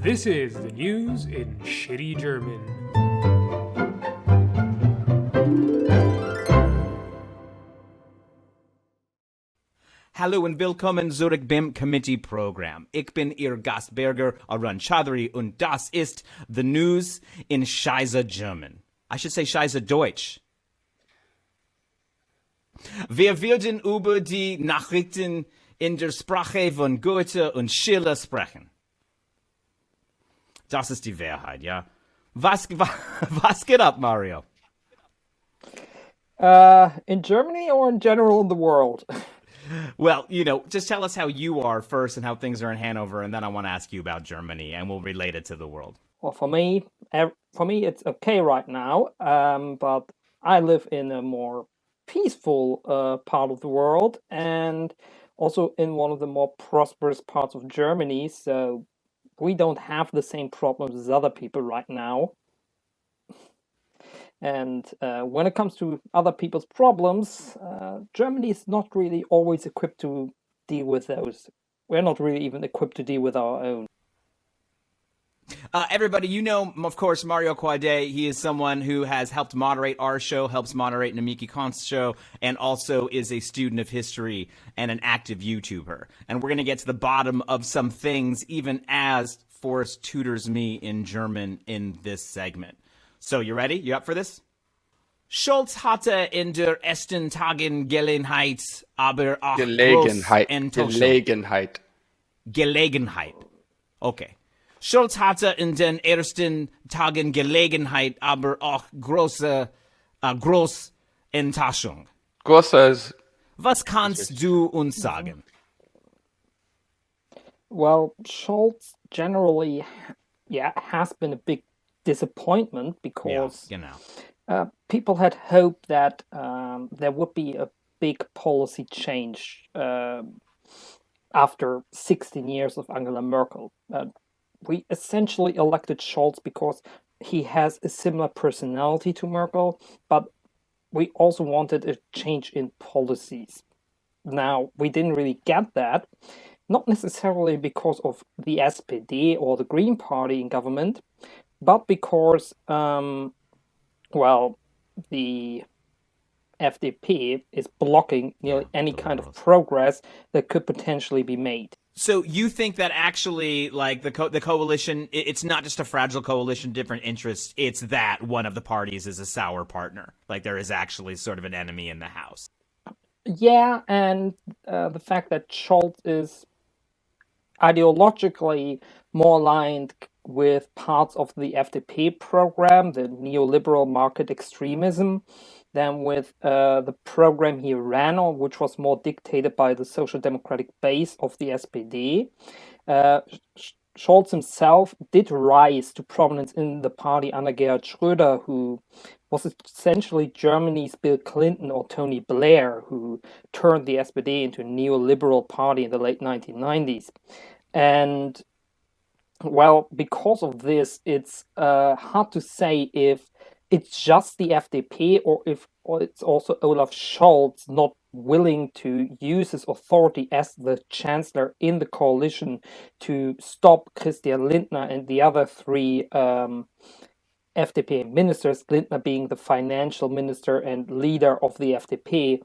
This is the news in shitty German. Hallo und willkommen zurück beim Committee-Programm. Ich bin Ihr Gastberger Arun Chaudhary und das ist the news in Scheiße German. I should say Scheiße Deutsch. Wir werden über die Nachrichten in der Sprache von Goethe und Schiller sprechen. Das ist die Wahrheit, ja. Was geht ab, Mario? In Germany or in general in the world? Well, just tell us how you are first and how things are in Hanover, and then I want to ask you about Germany, and we'll relate it to the world. Well, for me, it's okay right now, but I live in a more peaceful part of the world, and also in one of the more prosperous parts of Germany, so we don't have the same problems as other people right now. And when it comes to other people's problems, Germany is not really always equipped to deal with those. We're not really even equipped to deal with our own. Everybody, of course, Mario Quade. He is someone who has helped moderate our show, helps moderate Namiki Khan's show, and also is a student of history and an active YouTuber. And we're going to get to the bottom of some things, even as Forrest tutors me in German in this segment. So, you ready? You up for this? Scholz hatte in der ersten Tagen Gelegenheit, aber auch Gelegenheit. Okay. Scholz hatte in den ersten Tagen Gelegenheit, aber auch große Enttäuschung. Was kannst du uns sagen? Well, Scholz generally, has been a big disappointment because people had hoped that there would be a big policy change after 16 years of Angela Merkel. We essentially elected Scholz because he has a similar personality to Merkel, but we also wanted a change in policies. Now, we didn't really get that, not necessarily because of the SPD or the Green Party in government, but because, the FDP is blocking nearly any kind of progress that could potentially be made. So you think that actually, like, the coalition, it's not just a fragile coalition, different interests, it's that one of the parties is a sour partner. Like, there is actually sort of an enemy in the house. Yeah, and the fact that Scholz is ideologically more aligned with parts of the FDP program, the neoliberal market extremism, than with the program he ran on, which was more dictated by the social democratic base of the SPD. Scholz himself did rise to prominence in the party under Gerhard Schröder, who was essentially Germany's Bill Clinton or Tony Blair, who turned the SPD into a neoliberal party in the late 1990s. And, well, because of this, it's hard to say if it's just the FDP or it's also Olaf Scholz not willing to use his authority as the chancellor in the coalition to stop Christian Lindner and the other three FDP ministers, Lindner being the financial minister and leader of the FDP,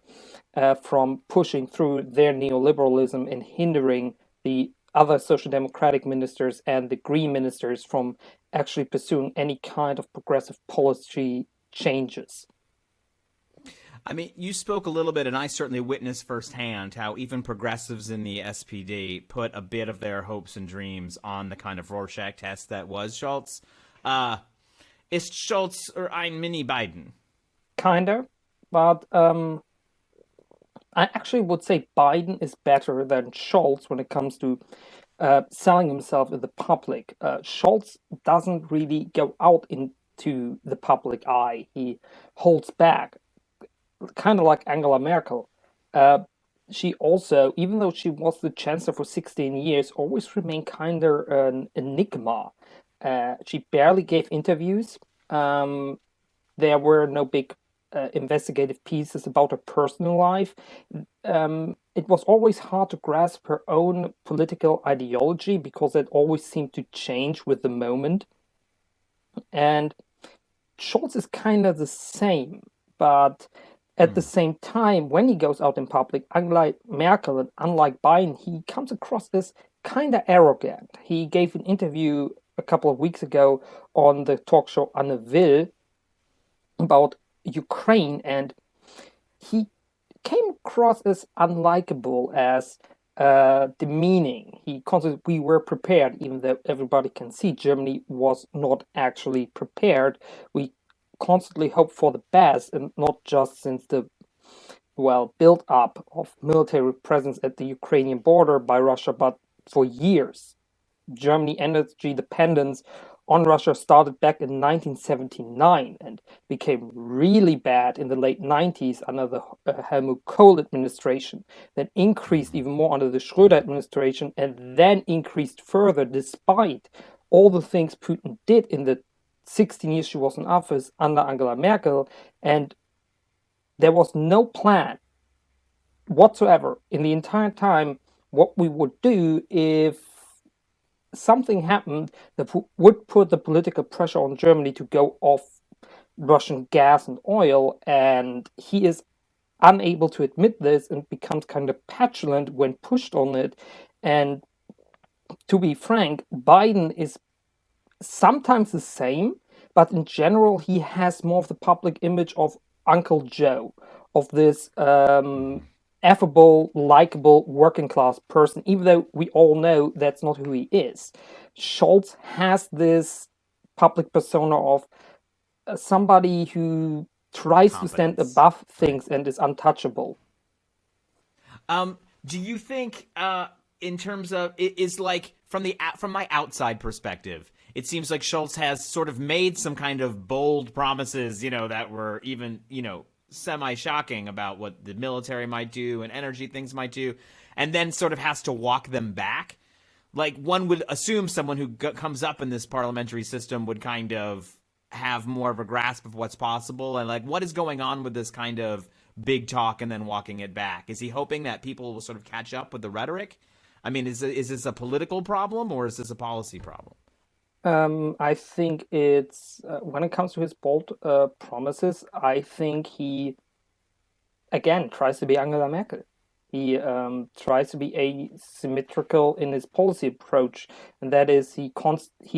from pushing through their neoliberalism and hindering the other social democratic ministers and the green ministers from actually pursuing any kind of progressive policy changes. I mean, you spoke a little bit, and I certainly witnessed firsthand how even progressives in the SPD put a bit of their hopes and dreams on the kind of Rorschach test that was Scholz. Ist Scholz ein Mini-Biden? Kinda, but I actually would say Biden is better than Scholz when it comes to selling himself in the public. Scholz doesn't really go out into the public eye. He holds back, kind of like Angela Merkel. She also, even though she was the chancellor for 16 years, always remained kind of an enigma. She barely gave interviews. There were no big investigative pieces about her personal life, it was always hard to grasp her own political ideology because it always seemed to change with the moment. And Scholz is kind of the same, but at the same time, when he goes out in public, unlike Merkel and unlike Biden, he comes across as kind of arrogant. He gave an interview a couple of weeks ago on the talk show Anne Will about Ukraine, and he came across as unlikable, as demeaning. He considered we were prepared, even though everybody can see Germany was not actually prepared. We constantly hope for the best, and not just since the build up of military presence at the Ukrainian border by Russia, but for years. Germany energy dependence on Russia started back in 1979 and became really bad in the late 90s under the Helmut Kohl administration, then increased even more under the Schröder administration, and then increased further despite all the things Putin did in the 16 years she was in office under Angela Merkel. And there was no plan whatsoever in the entire time what we would do if something happened that would put the political pressure on Germany to go off Russian gas and oil. And he is unable to admit this and becomes kind of petulant when pushed on it. And to be frank, Biden is sometimes the same, but in general, he has more of the public image of Uncle Joe, of this affable, likable, working class person, even though we all know that's not who he is. Scholz has this public persona of somebody who tries to stand above things and is untouchable. Do you think, in terms of, is like from my outside perspective, it seems like Scholz has sort of made some kind of bold promises, that were even, semi-shocking about what the military might do and energy things might do, and then sort of has to walk them back. Like, one would assume someone who comes up in this parliamentary system would kind of have more of a grasp of what's possible, and like, what is going on with this kind of big talk and then walking it back? Is he hoping that people will sort of catch up with the rhetoric? I mean, is this a political problem or is this a policy problem? I think it's when it comes to his bold promises, I think he again tries to be Angela Merkel. He tries to be asymmetrical in his policy approach, and that is he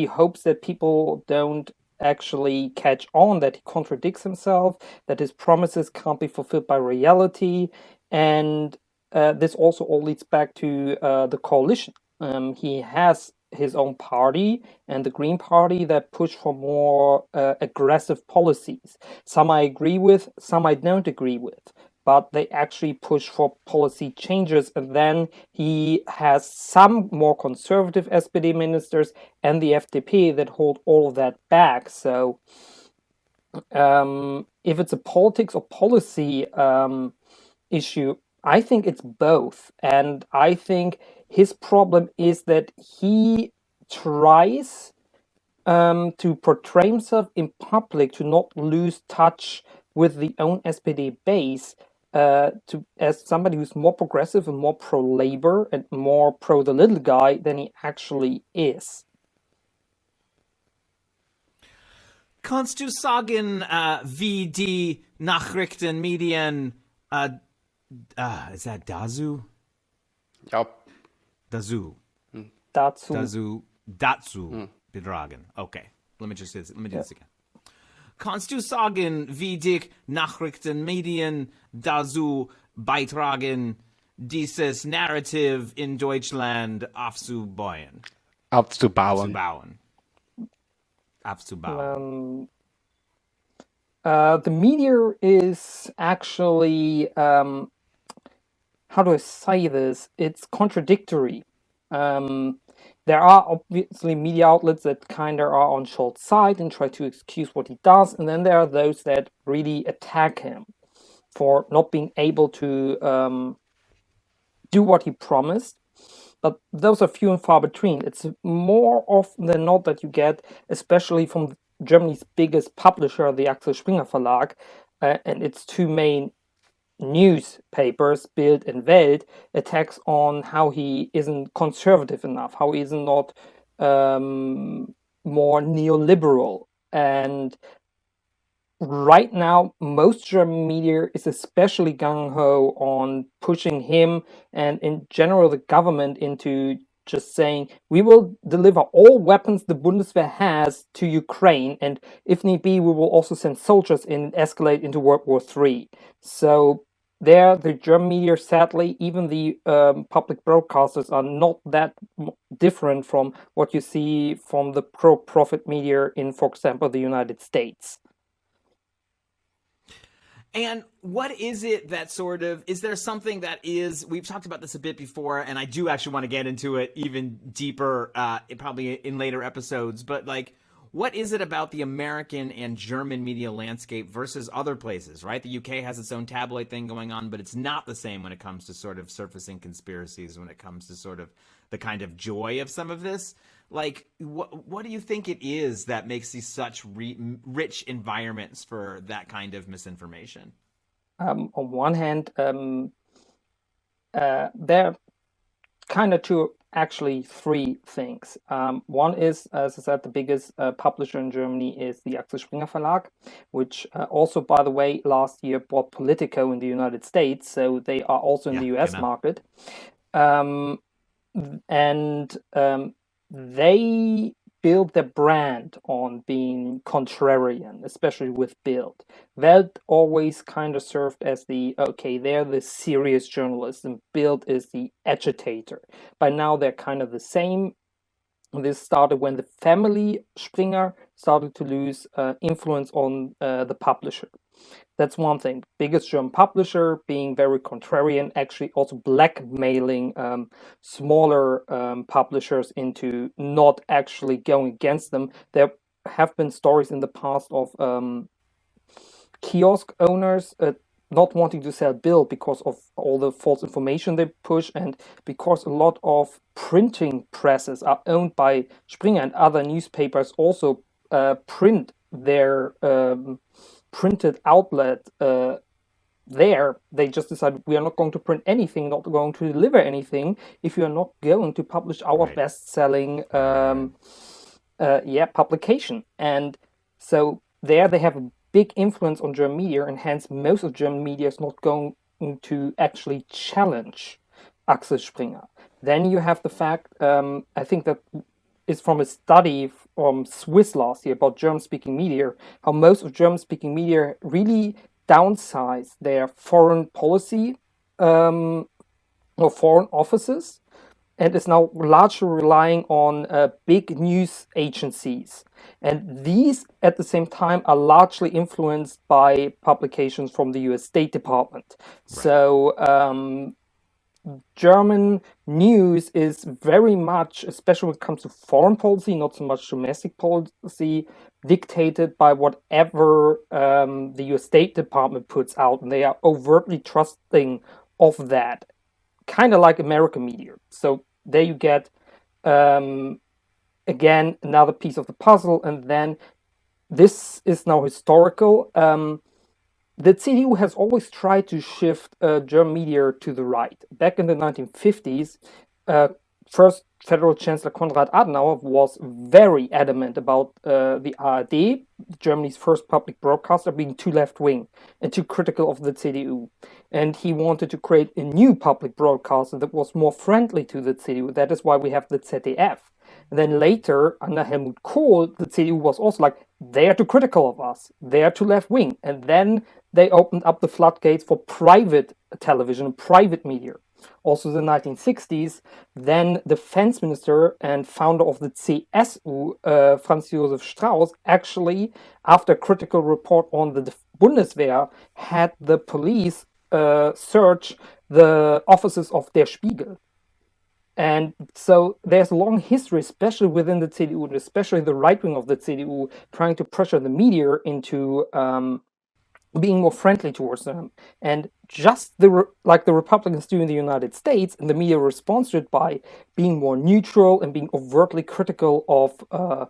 hopes that people don't actually catch on that he contradicts himself, that his promises can't be fulfilled by reality, and this also all leads back to the coalition. He has his own party and the Green Party that push for more aggressive policies. Some I agree with, some I don't agree with, but they actually push for policy changes. And then he has some more conservative SPD ministers and the FDP that hold all of that back. So if it's a politics or policy issue, I think it's both. And I think his problem is that he tries to portray himself in public to not lose touch with the own SPD base, as somebody who's more progressive and more pro-labor and more pro the little guy than he actually is. Kannst du sagen, wie die Nachrichtenmedien, is that Dazu? Ja. Dazu betragen. Okay, let me do this again. Kannst du sagen, wie die Nachrichtenmedien dazu beitragen, dieses Narrative in Deutschland aufzubauen? The media is actually, how do I say this? It's contradictory. There are obviously media outlets that kind of are on Scholz's side and try to excuse what he does, and then there are those that really attack him for not being able to do what he promised. But those are few and far between. It's more often than not that you get, especially from Germany's biggest publisher, the Axel Springer Verlag, and its two main newspapers, Bild and Welt, attacks on how he isn't conservative enough, how he is not more neoliberal. And right now, most German media is especially gung-ho on pushing him and in general the government into just saying, we will deliver all weapons the Bundeswehr has to Ukraine, and if need be, we will also send soldiers in and escalate into World War III. So there, the German media, sadly, even the public broadcasters are not that different from what you see from the pro-profit media in, for example, the United States. And what is it that sort of, is there something that is, we've talked about this a bit before, and I do actually want to get into it even deeper, probably in later episodes, but like, what is it about the American and German media landscape versus other places, right? The UK has its own tabloid thing going on, but it's not the same when it comes to sort of surfacing conspiracies, when it comes to sort of the kind of joy of some of this. Like, what do you think it is that makes these such rich environments for that kind of misinformation? On one hand, there kind of three things. One is, as I said, the biggest publisher in Germany is the Axel Springer Verlag, which also, by the way, last year bought Politico in the United States, so they are also in the US market. And they build their brand on being contrarian, especially with Bild. Welt always kind of served as they're the serious journalist, and Bild is the agitator. By now, they're kind of the same. This started when the family Springer started to lose influence on the publisher. That's one thing. Biggest German publisher, being very contrarian, actually also blackmailing smaller publishers into not actually going against them. There have been stories in the past of kiosk owners not wanting to sell Bild because of all the false information they push, and because a lot of printing presses are owned by Springer, and other newspapers also print their printed outlet there. They just decided, we are not going to print anything, not going to deliver anything if you are not going to publish our best-selling publication. And so there they have a big influence on German media, and hence most of German media is not going to actually challenge Axel Springer. Then you have the fact, I think that is from a study from Swiss last year about German-speaking media, how most of German-speaking media really downsize their foreign policy or foreign offices, and is now largely relying on big news agencies. And these, at the same time, are largely influenced by publications from the US State Department. Right. So German news is very much, especially when it comes to foreign policy, not so much domestic policy, dictated by whatever the US State Department puts out, and they are overtly trusting of that, kind of like American media. So there you get, again, another piece of the puzzle, and then this is now historical. The CDU has always tried to shift German media to the right. Back in the 1950s, first Federal Chancellor Konrad Adenauer was very adamant about the ARD, Germany's first public broadcaster, being too left-wing and too critical of the CDU. And he wanted to create a new public broadcaster that was more friendly to the CDU. That is why we have the ZDF. And then later, under Helmut Kohl, the CDU was also like, they are too critical of us, they are too left-wing. And then they opened up the floodgates for private television, private media. Also in the 1960s, then the defense minister and founder of the CSU, Franz Josef Strauß, actually, after a critical report on the Bundeswehr, had the police search the offices of Der Spiegel. And so there's a long history, especially within the CDU, and especially the right wing of the CDU, trying to pressure the media into being more friendly towards them. And just like the Republicans do in the United States, and the media responds to it by being more neutral and being overtly critical of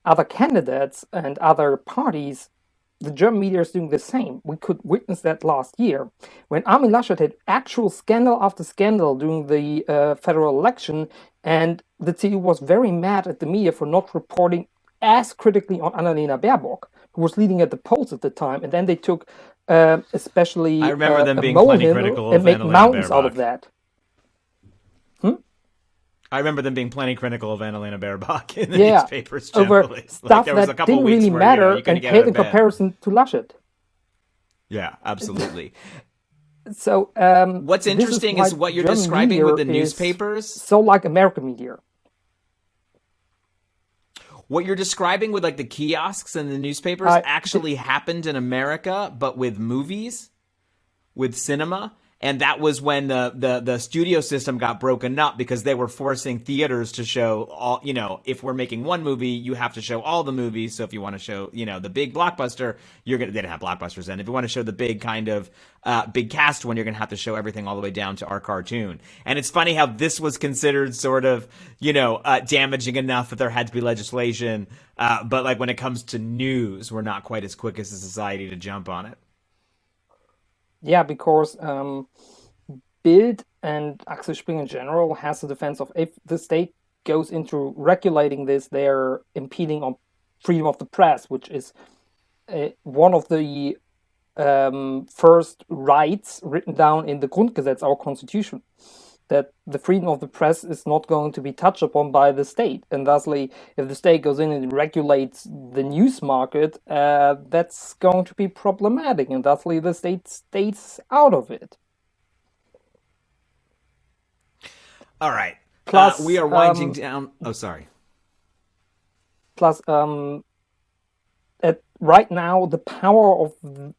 other candidates and other parties, the German media is doing the same. We could witness that last year when Armin Laschet had actual scandal after scandal during the federal election, and the CDU was very mad at the media for not reporting as critically on Annalena Baerbock, who was leading at the polls at the time. And then they took especially I remember them a being plenty molehill critical and of make Annalena mountains out of Baerbock. that. I remember them being plenty critical of Annalena Baerbock in the Yeah, newspapers over generally. stuff there was a that couple didn't weeks really where, matter you couldn't and get out paled of in bed. comparison to Laschet. Yeah, absolutely. So What's this interesting why is what you're German describing with the media is newspapers. so like American media. What you're describing with like the kiosks and the newspapers actually happened in America, but with movies, with cinema. And that was when the studio system got broken up because they were forcing theaters to show all, if we're making one movie, you have to show all the movies. So if you want to show, the big blockbuster, they didn't have blockbusters then. If you want to show the big kind of big cast one, you're going to have to show everything all the way down to our cartoon. And it's funny how this was considered sort of, damaging enough that there had to be legislation. But like when it comes to news, we're not quite as quick as a society to jump on it. Yeah, because Bild and Axel Springer in general has the defense of if the state goes into regulating this, they're impeding on freedom of the press, which is one of the first rights written down in the Grundgesetz, our constitution, that the freedom of the press is not going to be touched upon by the state. And thusly, if the state goes in and regulates the news market, that's going to be problematic. And thusly, the state stays out of it. All right. Plus, we are winding down. Oh, sorry. Plus, right now, the power of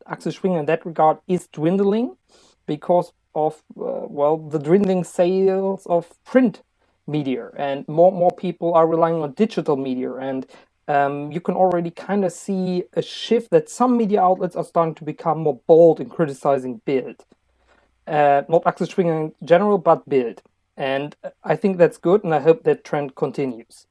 Axel Springer in that regard is dwindling because of the dwindling sales of print media, and more people are relying on digital media, and you can already kind of see a shift that some media outlets are starting to become more bold in criticizing Bild, not Axel Springer in general, but Bild, and I think that's good, and I hope that trend continues.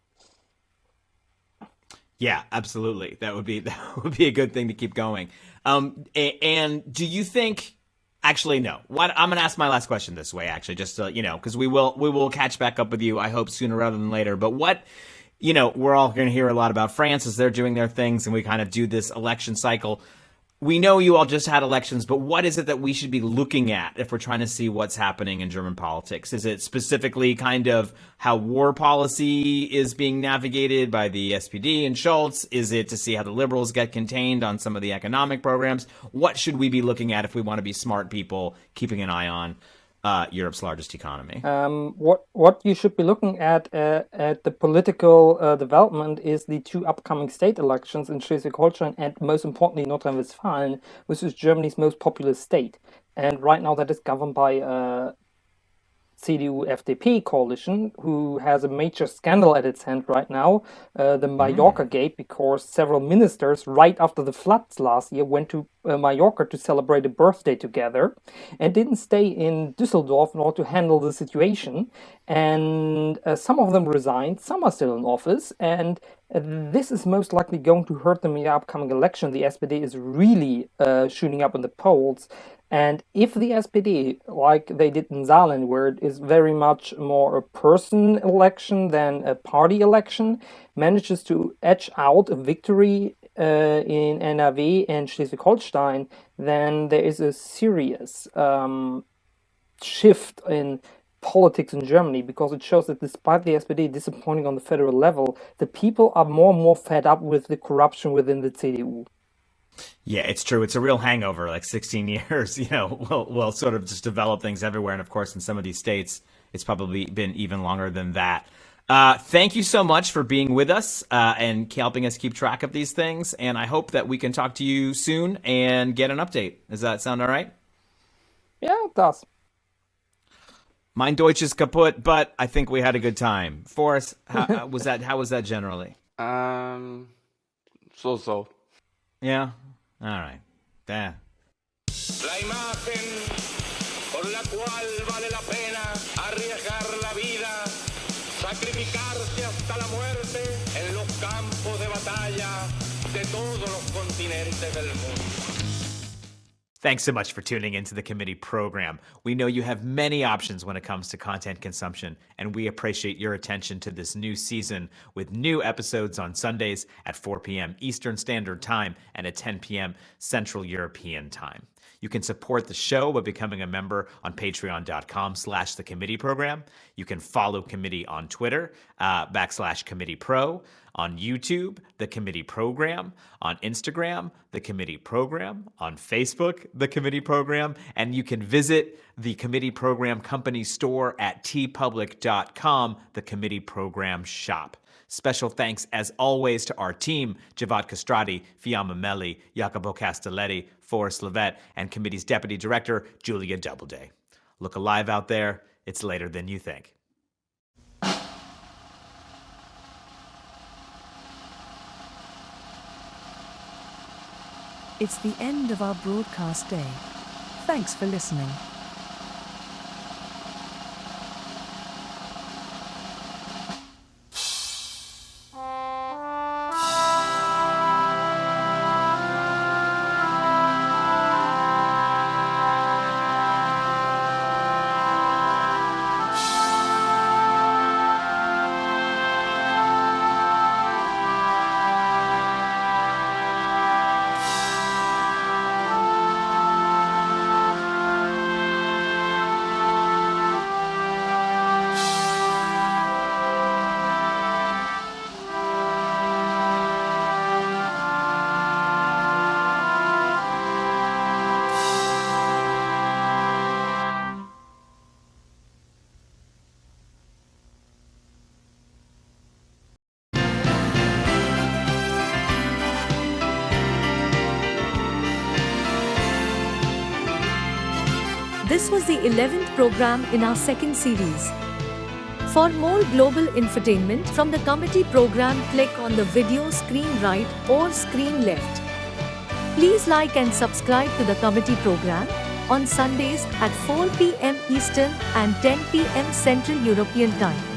Yeah, absolutely. That would be a good thing to keep going. And do you think? Actually, no. I'm going to ask my last question this way, actually, just so, because we will catch back up with you, I hope, sooner rather than later. But we're all going to hear a lot about France as they're doing their things, and we kind of do this election cycle. We know you all just had elections, but what is it that we should be looking at if we're trying to see what's happening in German politics? Is it specifically kind of how war policy is being navigated by the SPD and Scholz? Is it to see how the liberals get contained on some of the economic programs? What should we be looking at if we want to be smart people keeping an eye on Europe's largest economy? What you should be looking at the political development is the two upcoming state elections in Schleswig-Holstein and, most importantly, Nordrhein-Westfalen, which is Germany's most populous state. And right now that is governed by CDU-FDP coalition, who has a major scandal at its hand right now, the Mallorca Gate, because several ministers, right after the floods last year, went to Mallorca to celebrate a birthday together and didn't stay in Düsseldorf in order to handle the situation. And some of them resigned, some are still in office, and this is most likely going to hurt them in the upcoming election. The SPD is really shooting up in the polls. And if the SPD, like they did in Saarland, where it is very much more a person election than a party election, manages to edge out a victory in NRW and Schleswig-Holstein, then there is a serious shift in politics in Germany, because it shows that despite the SPD disappointing on the federal level, the people are more and more fed up with the corruption within the CDU. Yeah, it's true. It's a real hangover. Like 16 years, we'll sort of just develop things everywhere. And of course, in some of these states, it's probably been even longer than that. Thank you so much for being with us and helping us keep track of these things. And I hope that we can talk to you soon and get an update. Does that sound all right? Yeah, it does. Mein Deutsch is kaputt, but I think we had a good time. Forrest, how was that generally? So. Yeah? All right. Yeah. La imagen por la cual vale la pena arriesgar la vida, sacrificarse y hasta la muerte en los campos de batalla de todos los continentes del mundo. Thanks so much for tuning into the committee program. We know you have many options when it comes to content consumption, and we appreciate your attention to this new season with new episodes on Sundays at 4 p.m. Eastern Standard Time and at 10 p.m. Central European Time. You can support the show by becoming a member on patreon.com/the committee program. You can follow committee on Twitter, /committee pro, on YouTube, the committee program, on Instagram, the committee program, on Facebook, the committee program, and you can visit the committee program company store at tpublic.com, the committee program shop. Special thanks, as always, to our team, Xhevat Castrati, Fiamma Meli, Jacopo Castelletti, Forrest, Lovette, and committee's deputy director, Julia Doubleday. Look alive out there. It's later than you think. It's the end of our broadcast day. Thanks for listening. This was the 11th program in our second series. For more global infotainment from the committee program, click on the video screen right or screen left. Please like and subscribe to the committee program on Sundays at 4 p.m. Eastern and 10 p.m. Central European Time.